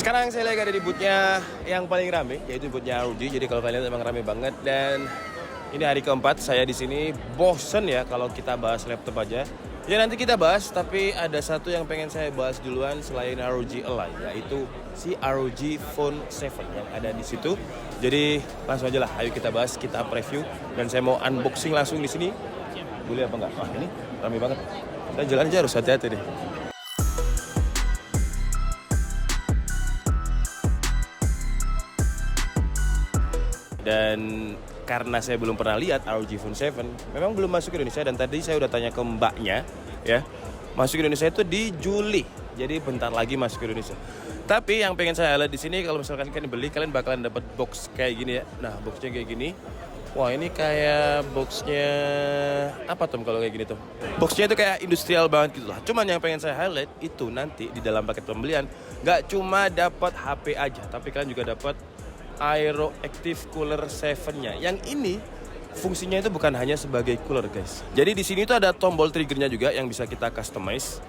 Sekarang saya lagi ada di boothnya yang paling rame, yaitu boothnya ROG. Jadi kalau kalian lihat emang rame banget, dan ini hari keempat saya di sini. Bosen ya kalau kita bahas laptop aja. Ya nanti kita bahas, tapi ada satu yang pengen saya bahas duluan selain ROG Ally, yaitu si ROG Phone 7 yang ada di situ. Jadi langsung aja lah, ayo kita bahas, kita preview, dan saya mau unboxing langsung di sini. Boleh apa enggak? Wah ini rame banget. Kita jalan aja, harus hati-hati deh. Dan karena saya belum pernah lihat ROG Phone 7, memang belum masuk ke Indonesia, dan tadi saya udah tanya ke mbaknya, ya, masuk ke Indonesia itu di Juli, jadi bentar lagi masuk ke Indonesia. Tapi yang pengen saya lihat di sini, kalau misalkan kalian beli, kalian bakalan dapat box kayak gini ya. Nah, boxnya kayak gini. Wah, ini kayak boxnya apa Tom kalau kayak gini Tom? Boxnya itu kayak industrial banget gitu lah. Cuman yang pengen saya highlight itu nanti di dalam paket pembelian nggak cuma dapat HP aja, tapi kalian juga dapat Aero Active Cooler 7-nya. Yang ini fungsinya itu bukan hanya sebagai cooler, guys. Jadi di sini tuh ada tombol triggernya juga yang bisa kita customize,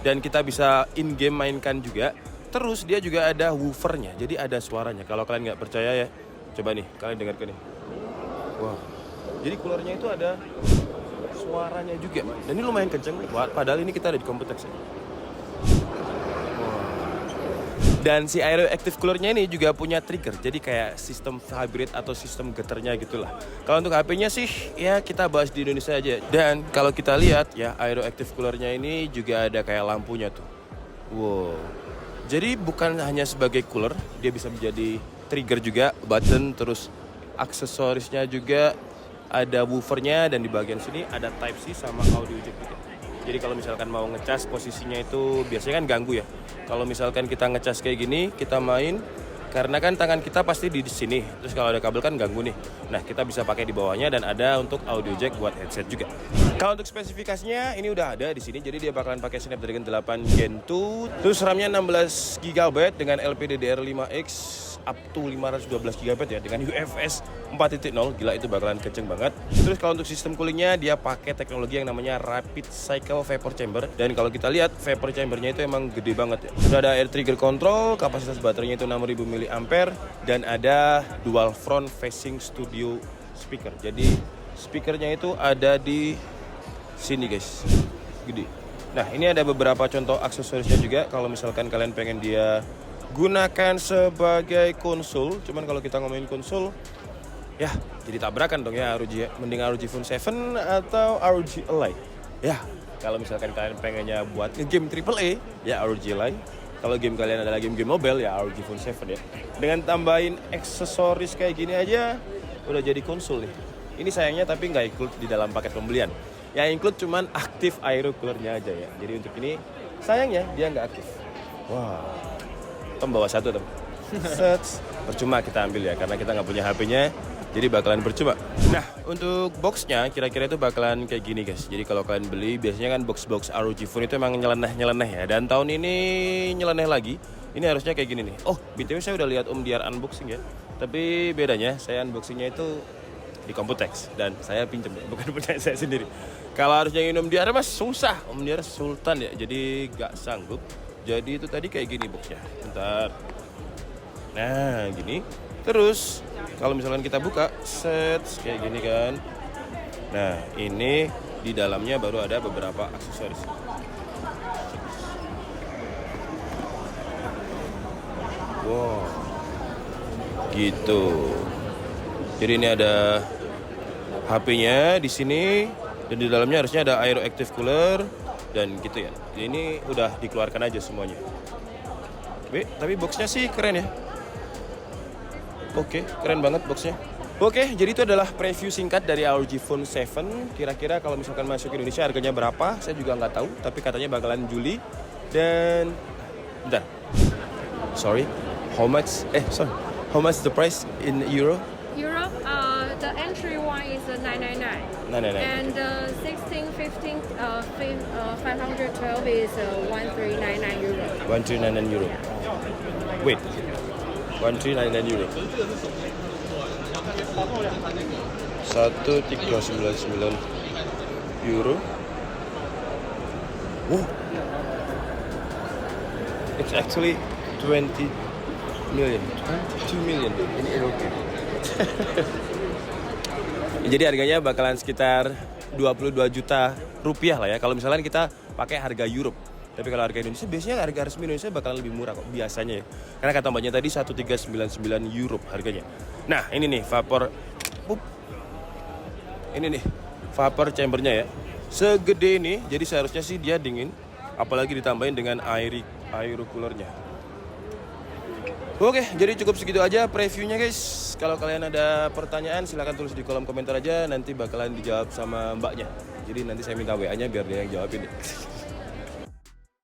dan kita bisa in-game mainkan juga. Terus dia juga ada woofernya, jadi ada suaranya. Kalau kalian nggak percaya ya, coba nih kalian dengarkan nih. Wah, jadi coolernya itu ada suaranya juga, dan ini lumayan kenceng. Padahal ini kita ada di Computex ya. Dan si Aero Active Cooler-nya ini juga punya trigger, jadi kayak sistem hybrid atau sistem getarnya gitulah. Kalau untuk HP-nya sih, ya kita bahas di Indonesia aja. Dan kalau kita lihat ya, Aero Active Cooler-nya ini juga ada kayak lampunya tuh. Wow. Jadi bukan hanya sebagai cooler, dia bisa menjadi trigger juga, button, terus aksesorisnya juga ada woofernya, dan di bagian sini ada Type-C sama audio jack juga. Jadi kalau misalkan mau ngecas, posisinya itu biasanya kan ganggu ya. Kalau misalkan kita ngecas kayak gini, kita main, karena kan tangan kita pasti di sini. Terus kalau ada kabel kan ganggu nih. Nah, kita bisa pakai di bawahnya, dan ada untuk audio jack buat headset juga. Kalau untuk spesifikasinya ini udah ada di sini. Jadi dia bakalan pakai Snapdragon 8 Gen 2. Terus RAM-nya 16 GB dengan LPDDR5X up to 512 GB ya, dengan UFS 4.0. Gila, itu bakalan kenceng banget. Terus kalau untuk sistem coolingnya, dia pakai teknologi yang namanya Rapid Cycle Vapor Chamber. Dan kalau kita lihat vapor chambernya itu emang gede banget ya. Sudah ada air trigger control, kapasitas baterainya itu 6000 mAh, dan ada dual front facing studio speaker. Jadi speakernya itu ada di sini guys, gede. Nah, ini ada beberapa contoh aksesorisnya juga kalau misalkan kalian pengen dia gunakan sebagai konsol. Cuman kalau kita ngomongin konsol, ya jadi tabrakan dong ya ROG ya. Mending ROG Phone 7 atau ROG Ally. Ya, kalau misalkan kalian pengennya buat game AAA, ya ROG Ally. Kalau game kalian adalah game-game mobile, ya ROG Phone 7 ya. Dengan tambahin aksesoris kayak gini aja, udah jadi konsol nih. Ini sayangnya tapi nggak include di dalam paket pembelian. Yang include cuman aktif Aero Cooler-nya aja ya. Jadi untuk ini sayangnya dia nggak aktif. Wah, Tom bawa satu Tom. Percuma kita ambil ya, karena kita nggak punya HP-nya, jadi bakalan percuma. Nah, untuk boxnya kira-kira itu bakalan kayak gini guys. Jadi kalau kalian beli, biasanya kan box-box ROG Phone itu emang nyeleneh ya. Dan tahun ini nyeleneh lagi. Ini harusnya kayak gini nih. Oh, BTW saya udah lihat Om Diar unboxing ya. Tapi bedanya, saya unboxingnya itu di Computex, dan saya pinjam, bukan punya saya sendiri. Kalau harusnya Om Diar mas susah, Om Diar sultan ya, jadi gak sanggup. Jadi itu tadi kayak gini boxnya. Bentar. Nah, gini. Terus kalau misalkan kita buka, set kayak gini kan. Nah, ini di dalamnya baru ada beberapa aksesoris. Wow. Gitu. Jadi ini ada HP-nya di sini, dan di dalamnya harusnya ada Aero Active Cooler dan gitu ya. Ini udah dikeluarkan aja semuanya. Tapi boxnya sih keren ya. Oke, keren banget boxnya. Oke, jadi itu adalah preview singkat dari ROG Phone 7. Kira-kira kalau misalkan masuk ke Indonesia harganya berapa? Saya juga nggak tahu, tapi katanya bakalan Juli. Dan bentar. How much the price in euro? The entry one is 999. 999. And the 16, 15, 512 is 1399 euro. 1399 euro. Wait. 1399 euro. 1399 euro. Wow. It's actually 20 million, 22 million ini oke. Jadi harganya bakalan sekitar 22 juta rupiah lah ya. Kalau misalnya kita pakai harga Europe. Tapi kalau harga Indonesia biasanya harga resmi Indonesia bakalan lebih murah kok biasanya ya. Karena kata mbaknya tadi 1399 euro harganya. Nah ini nih vapor, ini nih vapor chambernya ya. Segede ini, jadi seharusnya sih dia dingin. Apalagi ditambahin dengan air coolernya. Oke, jadi cukup segitu aja previewnya guys. Kalau kalian ada pertanyaan silahkan tulis di kolom komentar aja. Nanti bakalan dijawab sama mbaknya. Jadi nanti saya minta WA-nya biar dia yang jawabin.